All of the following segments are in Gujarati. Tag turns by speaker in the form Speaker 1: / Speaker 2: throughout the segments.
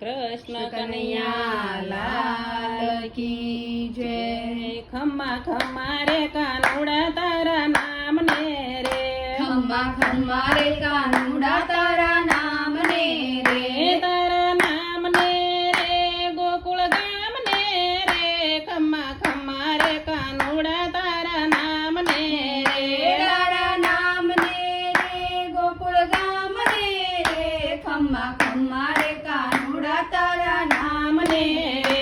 Speaker 1: કૃષ્ણ કનૈયા લાલ કી જય। ખમ્મા ખમ્મા રે કાનુડા તારા નામ ને રે,
Speaker 2: ખમ્મા ખમ્મા રે કાનુડા તારા નામ ને રે,
Speaker 1: તારા નામ ને રે ગોકુળ ગામ ને રે। ખમ્મા ખમ્મા રે કાનુડા તારા નામ ને રે,
Speaker 2: તારા નામ ને રે ગોકુળ ગામ ને રે। ખમ્મા ખમ્મા રે કાનુડા તારા નામ ને રે।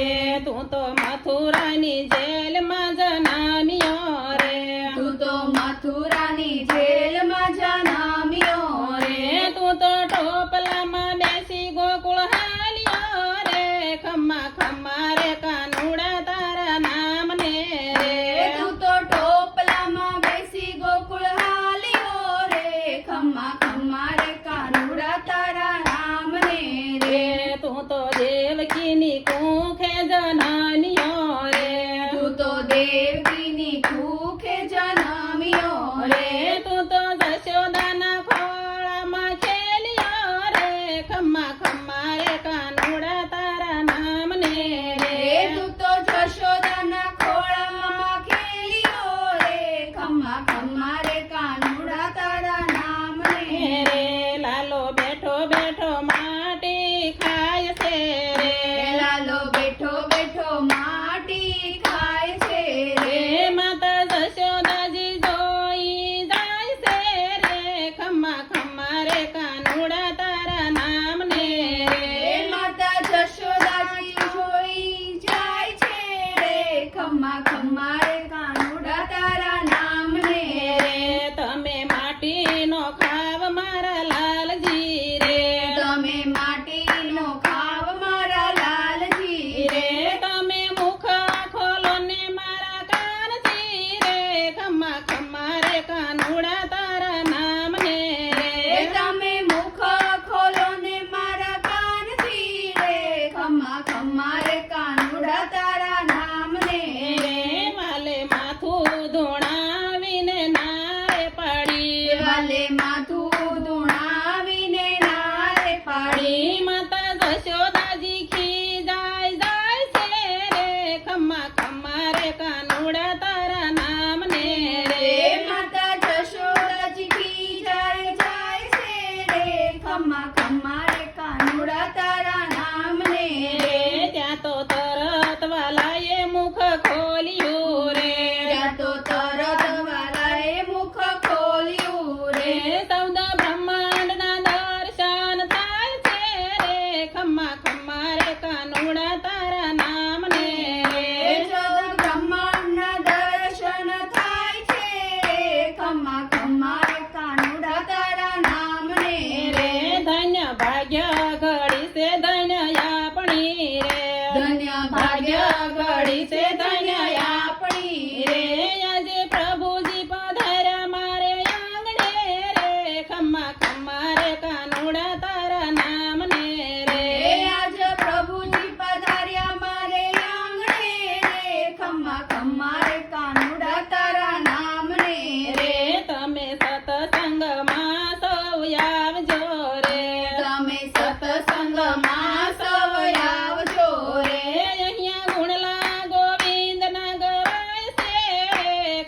Speaker 1: તું તો મથુરાની જેલમાં જનામ્યો રે,
Speaker 2: તું તો મથુરાની જેલમાં જન્મ્યો રે,
Speaker 1: તું તો ટોપલામાં બેસી ગોકુળ હાલ્યો રે। ખમ્મા ખમ્મા રે કાનુડા તારા નામ ને રે,
Speaker 2: તું તો ટોપલામાં બેસી ગોકુળ હાલ્યો રે। ખમ્મા ખમ્મા રે કાનુડા તારા નામ ને રે,
Speaker 1: તું તો દેવકીની કુખે જનમ્યો રે,
Speaker 2: તું તો દેવકીની કુખે જન્મ્યો રે,
Speaker 1: તું તો જશોદાના ખોળામાં ખેલ્યો રે। ખમ્મા ખમ્મા રે કાનુડા તારા નામ ને રે,
Speaker 2: તું તો જશોદાના ખોળામાં ખેલ્યો રે। ખમ્મા ખમ્મા રે કાનુડા તારા નામ ને
Speaker 1: રે લાલો બેઠો બેઠો માટી ખાય છે રે,
Speaker 2: લાલો બેઠો બેઠો માટી ખાય છે રે,
Speaker 1: માતા જશોદાજી જોઈ જાય છે રે। ખમ્મા ખમ્મા રે કાનુડા તારા નામ ને રે,
Speaker 2: માતા જશોદાજી જોઈ જાય છે રે। ખમ્મા ખમ્મા રે કાનુડા તારા નામ ને રે,
Speaker 1: તમે માટીનો ખાવ મારા લાલજી રે,
Speaker 2: તમે માટીનો ખાવ મારા લાલજી રે,
Speaker 1: તમે મુખ ખોલો ને મારા કાનજી રે। ખમ્મા ખમ્મા રે કાનુડા તારા નામ ને રે,
Speaker 2: તમે મુખ ખોલો ને મારા કાનજી રે। ખમ્મા ખમ્મા રે કાનુડા તારા નામ ને રે,
Speaker 1: વાલે માથું ધોણાવીને નારે પાડી,
Speaker 2: વાલે માથું ધૂણાવીને નારે પાડી,
Speaker 1: માતા જશોદાજી ખીજાય જાય છે રે। ખમ્મા ખમ્મા રે કાનુડા તારા નામ ને રે,
Speaker 2: માતા જશોદાજી ખીજાય જાય છે રે। ખમ્મા ખમ્મા રે કાનુડા તારા નામ ને રે,
Speaker 1: ત્યાં તો તરત વાલાએ મુખ ખોલ્યું રે,
Speaker 2: ત્યાં તો તરત વાલાએ મુખ ખોલ્યું રે,
Speaker 1: સૌદ બ્રહ્માંડના દર્શન થાય છે રે। ખમ્મા ખમ્મા રે કાનુડા તારા નામ ને રે,
Speaker 2: જગ બ્રહ્માંડના દર્શન થાય છે રે। ખમ્મા ખમ્મા રે કાનુડા તારા નામ ને રે,
Speaker 1: ધન્ય ભાગ્ય ઘડી છે ધન્ય આપણી રે,
Speaker 2: ધન્ય ભાગ્ય ઘડી છે ધન્ય આપણી રે,
Speaker 1: આજે પ્રભુજી પધાર્યા મારે આંગણે રે। ખમ્મા ખમ્મા રે કાનુડા તારા નામ ને રે,
Speaker 2: આજ પ્રભુજી પધાર્યા મારે આંગણે રે। ખમ્મા ખમ્મા રે કાનુડા તારા નામ ને રે,
Speaker 1: તમે સતસંગમાં સૌ આવજો રે,
Speaker 2: તમે સત્સંગમાં સૌ આવજો રે,
Speaker 1: અહીંયા ગુણલા ગોવિંદના ગવાય છે।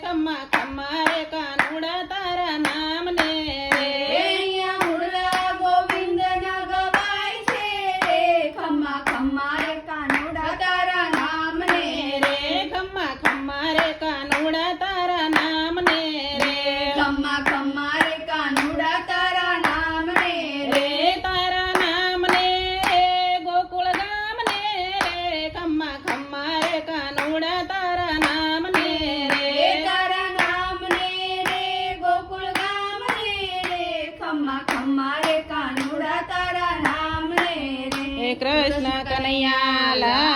Speaker 1: ખમ્મા ખમ્મા રે કાનુડા તારા નામ ને રે,
Speaker 2: અહીંયા મુરલા ગોવિંદના ગવાય છે રે। ખમ્મા ખમ્મા રે કાનુડા તારા નામ ને રે,
Speaker 1: ખમ્મા ખમ્મા રે કાનુડા તારા નામ ને રે,
Speaker 2: ખમ્મા ખમ્મા રે કાનુડા તારા નામ ને રે,
Speaker 1: તારા નામ ને રે ગોકુળ ગામ ને રે। ખમ્મા ખમ્મા રે કાનુડા તારા નામ ને રે,
Speaker 2: તારા નામ ને રે ગોકુળ ગામ ને રે। ખમ્મા ખમ્મા રે કાનુડા તારા નામ ને રે।
Speaker 1: કૃષ્ણ કનૈયા લાલ